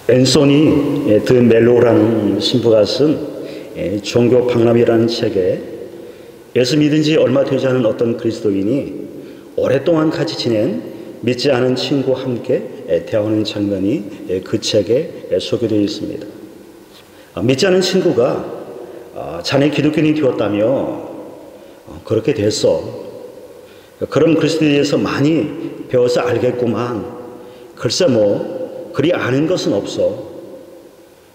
앤소니 드 멜로라는 신부가 쓴 종교 박람회라는 책에 예수 믿은 지 얼마 되지 않은 어떤 그리스도인이 오랫동안 같이 지낸 믿지 않은 친구와 함께 대화하는 장면이 그 책에 소개되어 있습니다. 믿지 않은 친구가 자네 기독교인이 되었다며 그렇게 됐어. 그럼 그리스도에 대해서 많이 배워서 알겠구만. 글쎄 뭐 그리 아는 것은 없어.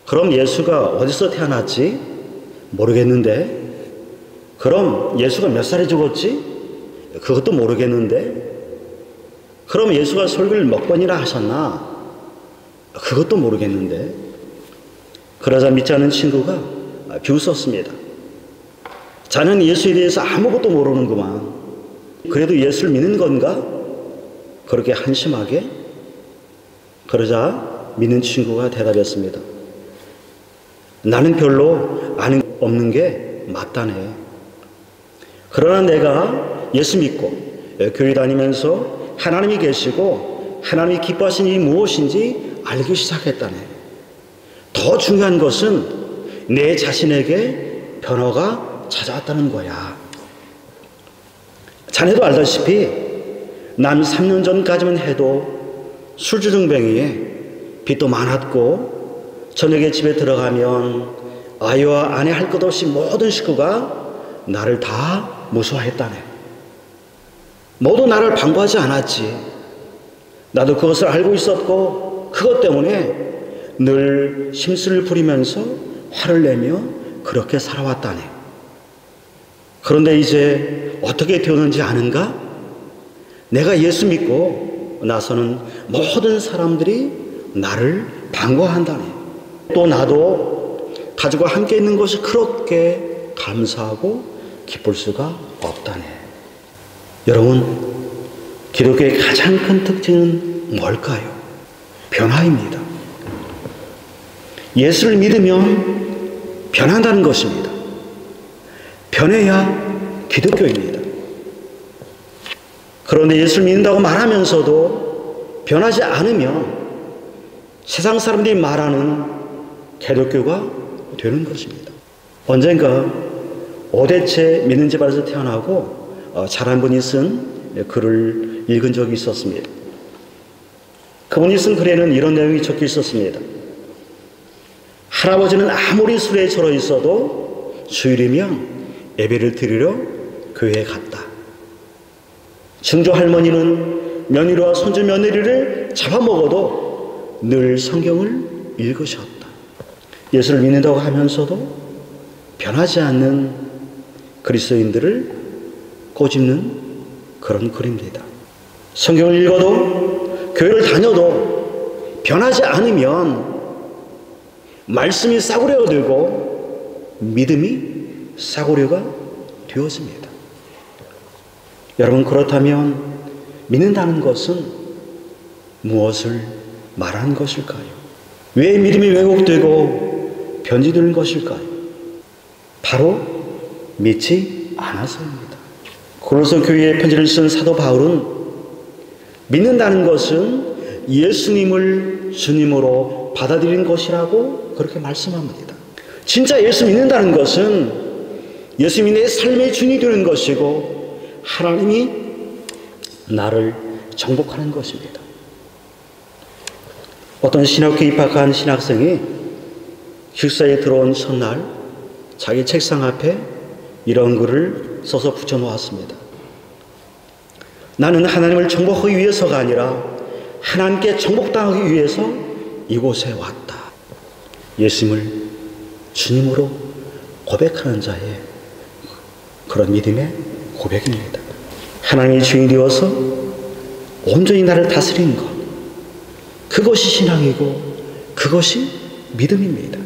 그럼 예수가 어디서 태어났지? 모르겠는데. 그럼 예수가 몇 살에 죽었지? 그것도 모르겠는데. 그럼 예수가 설교를 몇 번이나 하셨나? 그것도 모르겠는데. 그러자 믿지 않은 친구가 비웃었습니다. 자는 예수에 대해서 아무것도 모르는구만. 그래도 예수를 믿는 건가? 그렇게 한심하게? 그러자 믿는 친구가 대답했습니다. 나는 별로 아는 게 없는 게 맞다네. 그러나 내가 예수 믿고 교회 다니면서 하나님이 계시고 하나님이 기뻐하시는 일이 무엇인지 알기 시작했다네. 더 중요한 것은 내 자신에게 변화가 찾아왔다는 거야. 자네도 알다시피 난 3년 전까지만 해도 술주정뱅이에 빚도 많았고 저녁에 집에 들어가면 아이와 아내 할 것 없이 모든 식구가 나를 다 무서워했다네. 모두 나를 반가워하지 않았지. 나도 그것을 알고 있었고 그것 때문에 늘 심술을 부리면서 화를 내며 그렇게 살아왔다네. 그런데 이제 어떻게 되었는지 아는가? 내가 예수 믿고 나서는 모든 사람들이 나를 반가워한다네. 또 나도 가족과 함께 있는 것이 그렇게 감사하고 기쁠 수가 없다네. 여러분, 기독교의 가장 큰 특징은 뭘까요? 변화입니다. 예수를 믿으면 변한다는 것입니다. 변해야 기독교입니다. 그런데 예수를 믿는다고 말하면서도 변하지 않으면 세상 사람들이 말하는 기독교가 되는 것입니다. 언젠가 오대체 믿는 집안에서 태어나고 자란 분이 쓴 글을 읽은 적이 있었습니다. 그분이 쓴 글에는 이런 내용이 적혀 있었습니다. 할아버지는 아무리 술에 절어 있어도 주일이면 예배를 드리러 교회에 갔다. 증조 할머니는 며느리와 손주 며느리를 잡아먹어도 늘 성경을 읽으셨다. 예수를 믿는다고 하면서도 변하지 않는 그리스도인들을 꼬집는 그런 글입니다. 성경을 읽어도 교회를 다녀도 변하지 않으면 말씀이 싸구려가 되고 믿음이 싸구려가 되어집니다. 여러분, 그렇다면 믿는다는 것은 무엇을 말하는 것일까요? 왜 믿음이 왜곡되고 변질되는 것일까요? 바로 믿지 않아서입니다. 고린도 교회에 편지를 쓴 사도 바울은 믿는다는 것은 예수님을 주님으로 받아들이는 것이라고 그렇게 말씀합니다. 진짜 예수 믿는다는 것은 예수님이 내 삶의 주인이 되는 것이고 하나님이 나를 정복하는 것입니다. 어떤 신학교에 입학한 신학생이 식사에 들어온 첫날 자기 책상 앞에 이런 글을 써서 붙여놓았습니다. 나는 하나님을 정복하기 위해서가 아니라 하나님께 정복당하기 위해서 이곳에 왔다. 예수님을 주님으로 고백하는 자의 그런 믿음의 고백입니다. 하나님의 주인이 되어서 온전히 나를 다스리는 것, 그것이 신앙이고 그것이 믿음입니다.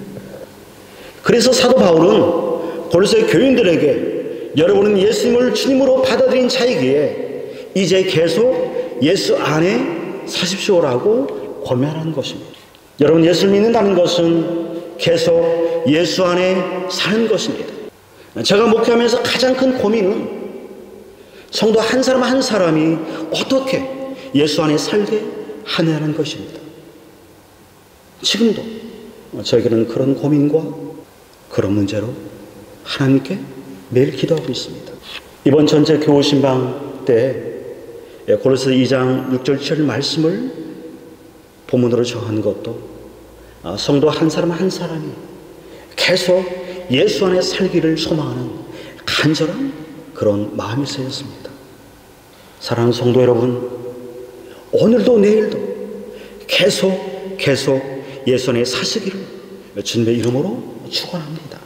그래서 사도 바울은 고린도 교인들에게 여러분은 예수님을 주님으로 받아들인 자이기에 이제 계속 예수 안에 사십시오라고 권면하는 것입니다. 여러분, 예수를 믿는다는 것은 계속 예수 안에 사는 것입니다. 제가 목회하면서 가장 큰 고민은 성도 한 사람 한 사람이 어떻게 예수 안에 살게 하느냐는 것입니다. 지금도 저에게는 그런 고민과 그런 문제로 하나님께 매일 기도하고 있습니다. 이번 전체 교우신방 때 고린도서 2장 6절 7절 말씀을 본문으로 정한 것도 성도 한 사람 한 사람이 계속 예수 안에 살기를 소망하는 간절한 그런 마음이었습니다. 사랑하는 성도 여러분, 오늘도 내일도 계속 예수 안에 사시기를 주님의 이름으로 축원합니다.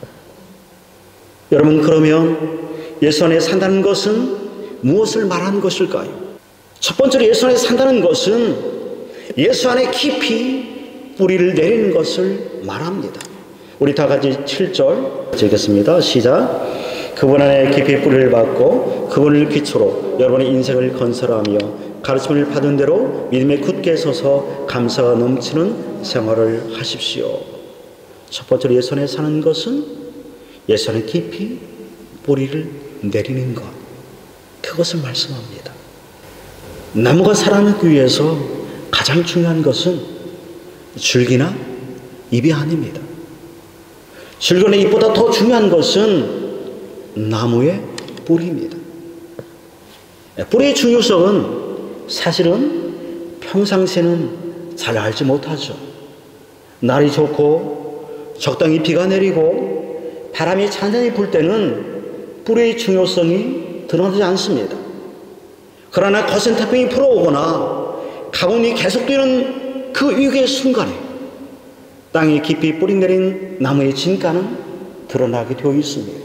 여러분, 그러면 예수 안에 산다는 것은 무엇을 말하는 것일까요? 첫 번째로 예수 안에 산다는 것은 예수 안에 깊이 뿌리를 내리는 것을 말합니다. 우리 다 같이 7절 읽겠습니다. 시작. 그분 안에 깊이 뿌리를 받고 그분을 기초로 여러분의 인생을 건설하며 가르침을 받은 대로 믿음에 굳게 서서 감사가 넘치는 생활을 하십시오. 첫 번째로 예수 안에 사는 것은 예수 안에 깊이 뿌리를 내리는 것, 그것을 말씀합니다. 나무가 살아남기 위해서 가장 중요한 것은 줄기나 잎이 아닙니다. 줄기나 잎보다 더 중요한 것은 나무의 뿌리입니다. 뿌리의 중요성은 사실은 평상시에는 잘 알지 못하죠. 날이 좋고 적당히 비가 내리고 바람이 잔잔히 불 때는 뿌리의 중요성이 드러나지 않습니다. 그러나 거센 태풍이 불어오거나 가뭄이 계속되는 그 위기의 순간에 땅에 깊이 뿌리 내린 나무의 진가는 드러나게 되어 있습니다.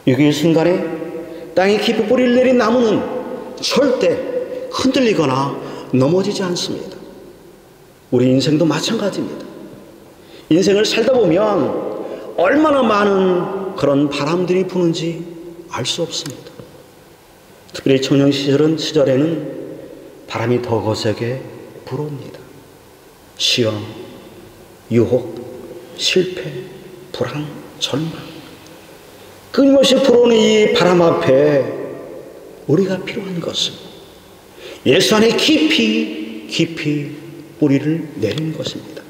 위기의 순간에 땅에 깊이 뿌리를 내린 나무는 절대 흔들리거나 넘어지지 않습니다. 우리 인생도 마찬가지입니다. 인생을 살다 보면 얼마나 많은 그런 바람들이 부는지 알 수 없습니다. 특별히 청년 시절에는 바람이 더 거세게 불어옵니다. 시험, 유혹, 실패, 불안, 절망, 끊임없이 불어오는 이 바람 앞에 우리가 필요한 것은 예수 안에 깊이 뿌리를 내리는 것입니다.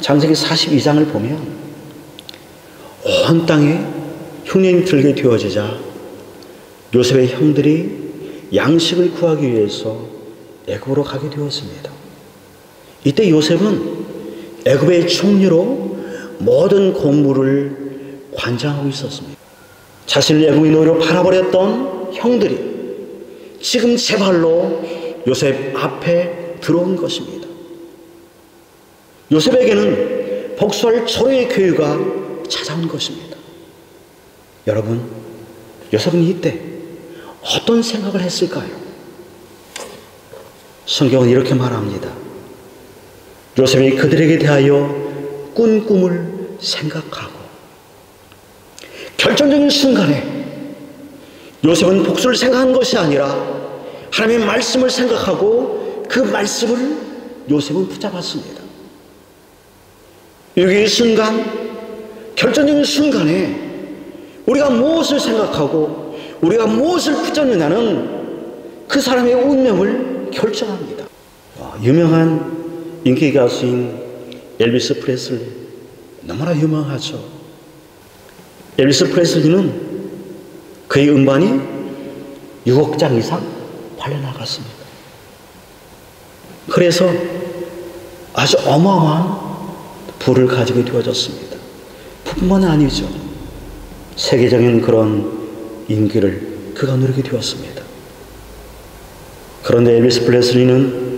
창세기 42장을 보면 온 땅에 흉년이 들게 되어지자 요셉의 형들이 양식을 구하기 위해서 애굽으로 가게 되었습니다. 이때 요셉은 애굽의 총리로 모든 곡물을 관장하고 있었습니다. 자신을 애굽의 노예로 팔아버렸던 형들이 지금 제 발로 요셉 앞에 들어온 것입니다. 요셉에게는 복수할 초래의 교회가 찾아온 것입니다. 여러분, 요셉은 이때 어떤 생각을 했을까요? 성경은 이렇게 말합니다. 요셉이 그들에게 대하여 꾼 꿈을 생각하고 결정적인 순간에 요셉은 복수를 생각한 것이 아니라 하나님의 말씀을 생각하고 그 말씀을 요셉은 붙잡았습니다. 위기의 순간, 결정적인 순간에 우리가 무엇을 생각하고 우리가 무엇을 붙잡느냐는 그 사람의 운명을 결정합니다. 유명한 인기 가수인 엘비스 프레슬리, 너무나 유명하죠. 엘비스 프레슬리는 그의 음반이 6억 장 이상 팔려나갔습니다. 그래서 아주 어마어마한 부를 가지게 되어졌습니다. 뿐만 아니죠. 세계적인 그런 인기를 그가 누리게 되었습니다. 그런데 엘비스 프레슬리는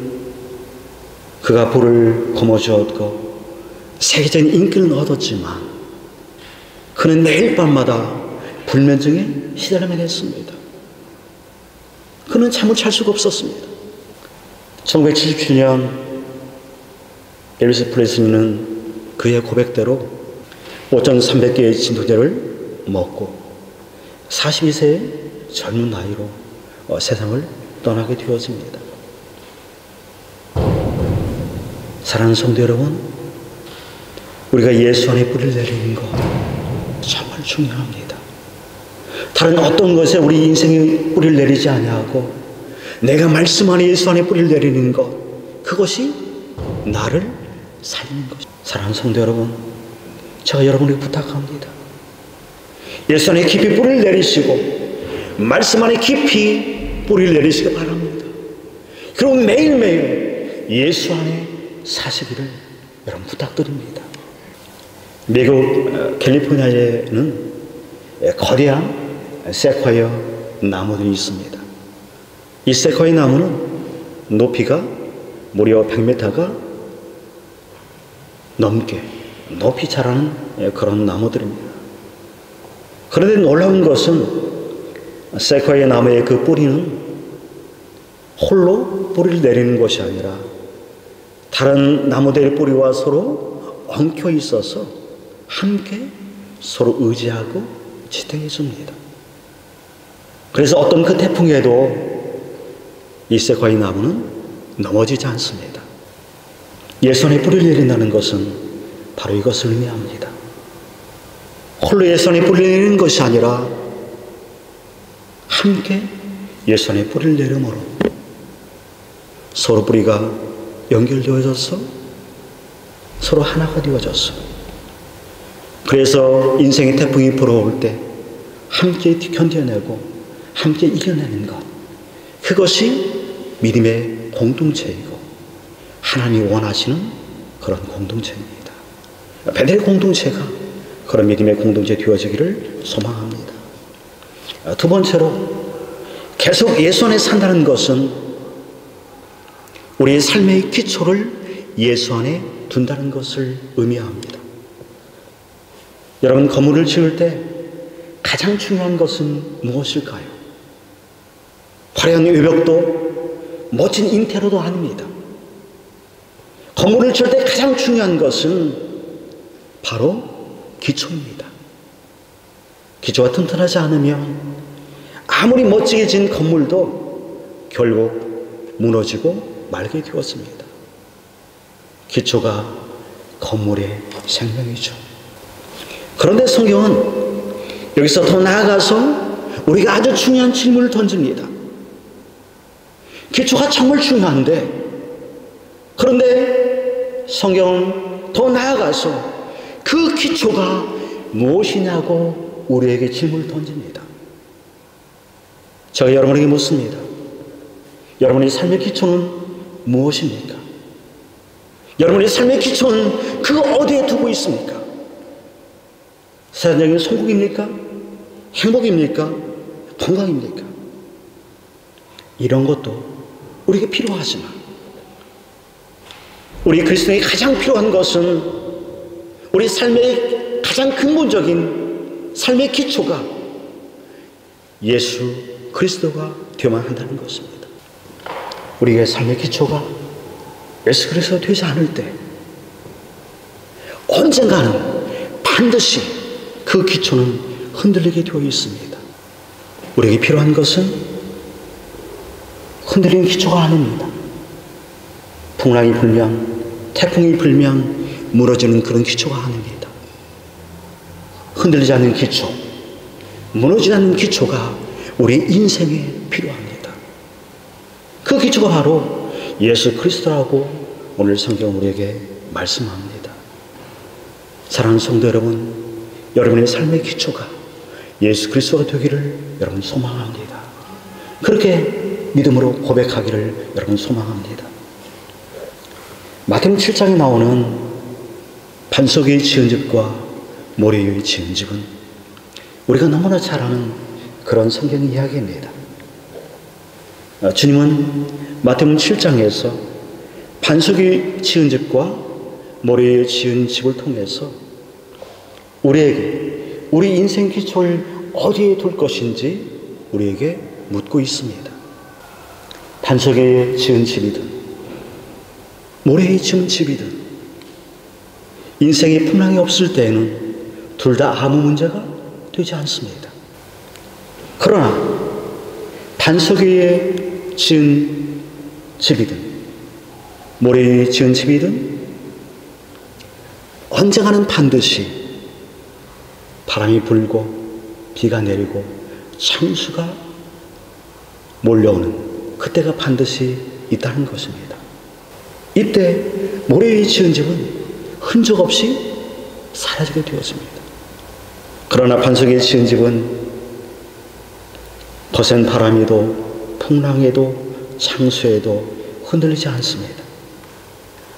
그가 부를 거머쥐었고 세계적인 인기는 얻었지만 그는 매일 밤마다 불면증에 시달려만 했습니다. 그는 잠을 잘 수가 없었습니다. 1977년 엘비스 프레슬리는 그의 고백대로 5,300개의 진통제를 먹고 42세의 젊은 나이로 세상을 떠나게 되어집니다. 사랑하는 성도 여러분, 우리가 예수 안에 뿌리를 내리는 것 정말 중요합니다. 다른 어떤 것에 우리 인생에 뿌리를 내리지 아니하고 내가 말씀 안에 예수 안에 뿌리를 내리는 것, 그것이 나를 살리는 것입니다. 사랑하는 성도 여러분, 제가 여러분에게 부탁합니다. 예수 안에 깊이 뿌리를 내리시고 말씀 안에 깊이 뿌리를 내리시기 바랍니다. 그리고 매일매일 예수 안에 사시기를 여러분 부탁드립니다. 미국 캘리포니아에는 거대한 세콰이어 나무들이 있습니다. 이 세콰이어 나무는 높이가 무려 100m가 넘게 높이 자라는 그런 나무들입니다. 그런데 놀라운 것은 세콰이어 나무의 그 뿌리는 홀로 뿌리를 내리는 것이 아니라 다른 나무들의 뿌리와 서로 엉켜 있어서 함께 서로 의지하고 지탱해 줍니다. 그래서 어떤 그 태풍에도 이 세콰이어 나무는 넘어지지 않습니다. 예수 안에 뿌리를 내린다는 것은 바로 이것을 의미합니다. 홀로 예수 안에 뿌리를 내리는 것이 아니라 함께 예수 안에 뿌리를 내림으로 서로 뿌리가 연결되어져서 서로 하나가 되어졌어. 그래서 인생의 태풍이 불어올 때 함께 견뎌내고 함께 이겨내는 것, 그것이 믿음의 공동체이고 하나님이 원하시는 그런 공동체입니다. 베델 공동체가 그런 믿음의 공동체 되어지기를 소망합니다. 두 번째로, 계속 예수 안에 산다는 것은 우리의 삶의 기초를 예수 안에 둔다는 것을 의미합니다. 여러분, 건물을 지을 때 가장 중요한 것은 무엇일까요? 화려한 외벽도 멋진 인테리어도 아닙니다. 건물을 지을 때 가장 중요한 것은 바로 기초입니다. 기초가 튼튼하지 않으면 아무리 멋지게 지은 건물도 결국 무너지고 말게 되었습니다. 기초가 건물의 생명이죠. 그런데 성경은 여기서 더 나아가서 우리가 아주 중요한 질문을 던집니다. 기초가 정말 중요한데, 그런데 성경은 더 나아가서 그 기초가 무엇이냐고 우리에게 질문을 던집니다. 제가 여러분에게 묻습니다. 여러분의 삶의 기초는 무엇입니까? 여러분의 삶의 기초는 그 어디에 두고 있습니까? 세상적인 성공입니까? 행복입니까? 건강입니까? 이런 것도 우리에게 필요하지만 우리 그리스도인에게 가장 필요한 것은 우리 삶의 가장 근본적인 삶의 기초가 예수 그리스도가 되어야만 한다는 것입니다. 우리의 삶의 기초가 예수 그리스도가 되지 않을 때 언젠가는 반드시 그 기초는 흔들리게 되어 있습니다. 우리에게 필요한 것은 흔들리는 기초가 아닙니다. 풍랑이 불면, 태풍이 불면 무너지는 그런 기초가 아닙니다. 흔들리지 않는 기초, 무너지지 않는 기초가 우리 인생에 필요합니다. 그 기초가 바로 예수 그리스도라고 오늘 성경 우리에게 말씀합니다. 사랑하는 성도 여러분, 여러분의 삶의 기초가 예수 그리스도가 되기를 여러분 소망합니다. 그렇게 믿음으로 고백하기를 여러분 소망합니다. 마태복음 7장에 나오는 반석 위에 지은 집과 모래 위에 지은 집은 우리가 너무나 잘 아는 그런 성경 이야기입니다. 주님은 마태복음 7장에서 반석 위에 지은 집과 모래 위에 지은 집을 통해서 우리에게 우리 인생 기초를 어디에 둘 것인지 우리에게 묻고 있습니다. 반석 위에 지은 집이든 모래에 지은 집이든 인생에 풍랑이 없을 때에는 둘 다 아무 문제가 되지 않습니다. 그러나 반석 위에 지은 집이든 모래 위에 지은 집이든 언젠가는 반드시 바람이 불고 비가 내리고 창수가 몰려오는 그때가 반드시 있다는 것입니다. 이때 모래 위에 지은 집은 흔적 없이 사라지게 되었습니다. 그러나 반석에 지은 집은 거센 바람에도 풍랑에도 창수에도 흔들리지 않습니다.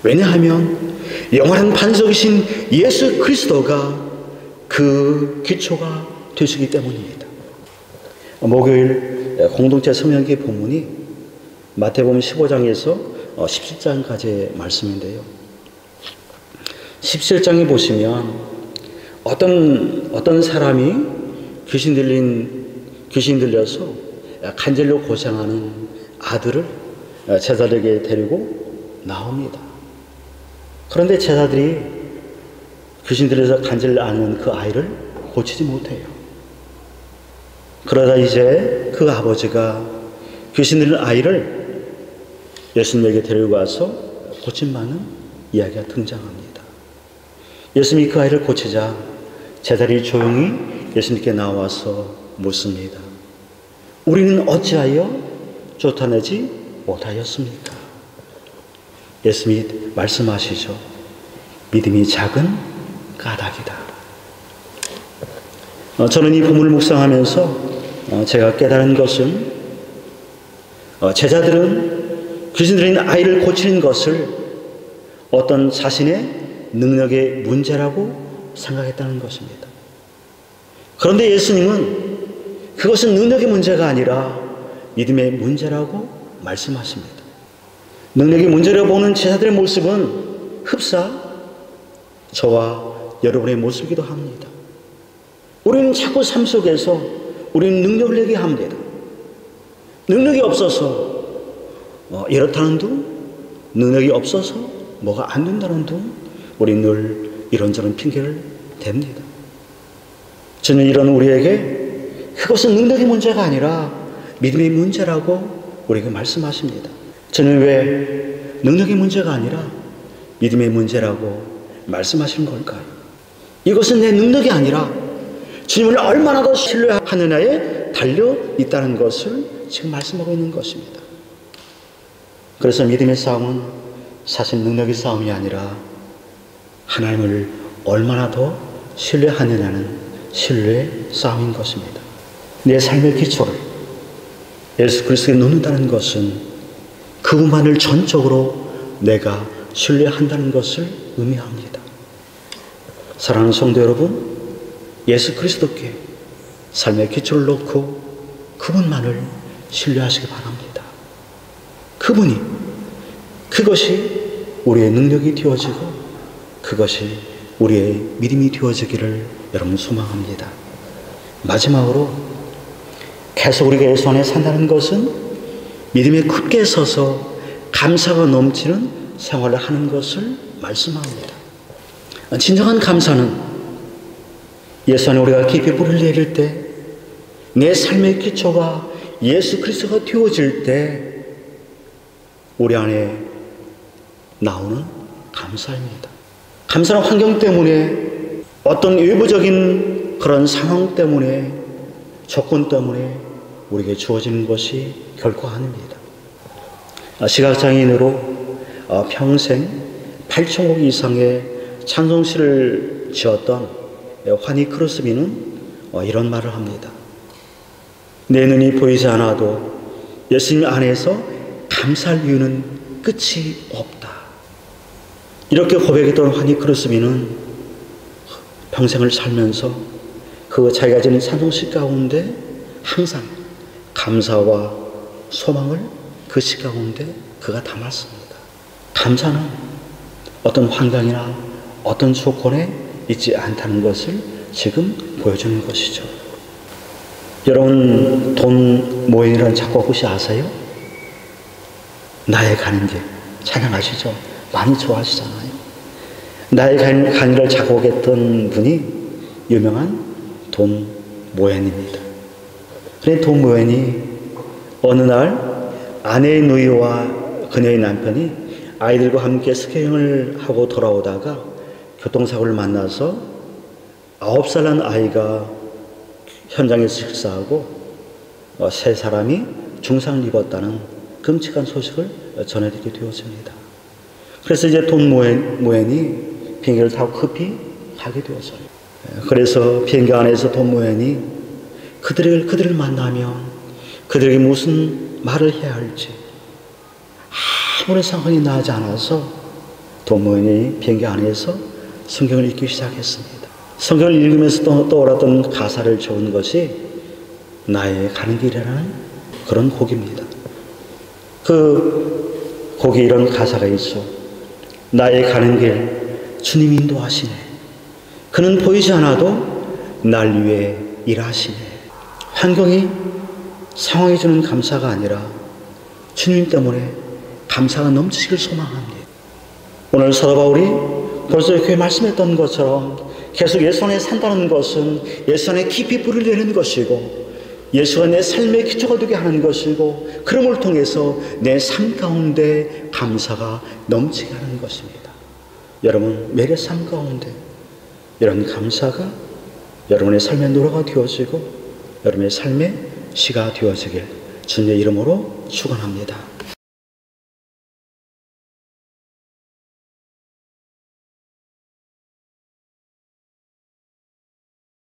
왜냐하면 영원한 반석이신 예수 그리스도가 그 기초가 되시기 때문입니다. 목요일 공동체 성령기 본문이 마태복음 15장에서 17장까지의 말씀인데요. 17장에 보시면 어떤 사람이 귀신 들려서 간절로 고생하는 아들을 제자들에게 데리고 나옵니다. 그런데 제자들이 귀신 들려서 간절히 앓는 그 아이를 고치지 못해요. 그러다 이제 그 아버지가 귀신 들린 아이를 예수님에게 데리고 와서 고침받는 이야기가 등장합니다. 예수님이 그 아이를 고치자 제자들이 조용히 예수님께 나와서 묻습니다. 우리는 어찌하여 쫓아내지 못하였습니까? 예수님이 말씀하시죠. 믿음이 작은 까닭이다. 저는 이 본문을 묵상하면서 제가 깨달은 것은 제자들은 귀신 들린 아이를 고치는 것을 어떤 자신의 능력의 문제라고 생각했다는 것입니다. 그런데 예수님은 그것은 능력의 문제가 아니라 믿음의 문제라고 말씀하십니다. 능력의 문제로 보는 제자들의 모습은 흡사 저와 여러분의 모습이기도 합니다. 우리는 자꾸 삶 속에서 우리는 능력을 얘기합니다. 능력이 없어서 이렇다는 둥, 능력이 없어서 뭐가 안 된다는 둥, 우리 늘 이런저런 핑계를 댑니다. 저는 이런 우리에게 그것은 능력의 문제가 아니라 믿음의 문제라고 우리에게 말씀하십니다. 저는 왜 능력의 문제가 아니라 믿음의 문제라고 말씀하시는 걸까요? 이것은 내 능력이 아니라 주님을 얼마나 더 신뢰하느냐에 달려 있다는 것을 지금 말씀하고 있는 것입니다. 그래서 믿음의 싸움은 사실 능력의 싸움이 아니라 하나님을 얼마나 더 신뢰하느냐는 신뢰의 싸움인 것입니다. 내 삶의 기초를 예수 그리스도에 놓는다는 것은 그분만을 전적으로 내가 신뢰한다는 것을 의미합니다. 사랑하는 성도 여러분, 예수 그리스도께 삶의 기초를 놓고 그분만을 신뢰하시기 바랍니다. 그것이 우리의 능력이 되어지고 그것이 우리의 믿음이 되어지기를 여러분 소망합니다. 마지막으로 계속 우리가 예수 안에 산다는 것은 믿음에 굳게 서서 감사가 넘치는 생활을 하는 것을 말씀합니다. 진정한 감사는 예수 안에 우리가 깊이 뿌리를 내릴 때 내 삶의 기초가 예수 그리스도가 되어질 때 우리 안에 나오는 감사입니다. 감사는 환경 때문에 어떤 외부적인 그런 상황 때문에 조건 때문에 우리에게 주어지는 것이 결코 아닙니다. 시각장애인으로 평생 8천곡 이상의 찬송시를 지었던 환희 크루스비는 이런 말을 합니다. 내 눈이 보이지 않아도 예수님 안에서 감사할 이유는 끝이 없다. 이렇게 고백했던 환희 크루스비는 평생을 살면서 그 자기가 지닌 찬송시 가운데 항상 감사와 소망을 그 시 가운데 그가 담았습니다. 감사는 어떤 환경이나 어떤 조건에 있지 않다는 것을 지금 보여주는 것이죠. 여러분 돈 모hen이라는 작곡 혹시 아세요? 나의 가는 길 찬양하시죠? 많이 좋아하시잖아요. 나의 가는 길을 작곡했던 분이 유명한 돈 모헨입니다. 그런데 돈 모헨이 어느 날 아내의 누이와 그녀의 남편이 아이들과 함께 스키잉을 하고 돌아오다가 교통사고를 만나서 9살 난 아이가 현장에서 식사하고 3사람이 중상을 입었다는 끔찍한 소식을 전해드리게 되었습니다. 그래서 이제 돈 모hen이 비행기를 타고 급히 가게 되었어요. 그래서 비행기 안에서 돈 모hen이 그들을 만나면 그들에게 무슨 말을 해야 할지 아무런 상관이 나지 않아서 돈 모hen이 비행기 안에서 성경을 읽기 시작했습니다. 성경을 읽으면서 떠올랐던 가사를 적은 것이 나의 가는 길이라는 그런 곡입니다. 그 곡에 이런 가사가 있어. 나의 가는 길 주님 인도하시네. 그는 보이지 않아도 날 위해 일하시네. 환경이 상황이 주는 감사가 아니라 주님 때문에 감사가 넘치길 소망합니다. 오늘 사도 바울이 벌써 교회 말씀했던 것처럼 계속 예수 안에 산다는 것은 예수 안에 깊이 뿌리를 내는 것이고 예수가 내 삶의 기초가 되게 하는 것이고 그럼을 통해서 내 삶 가운데 감사가 넘치게 하는 것입니다. 여러분 매일의 삶 가운데 이런 감사가 여러분의 삶의 노래가 되어지고 여러분의 삶의 시가 되어지길 주님의 이름으로 축원합니다.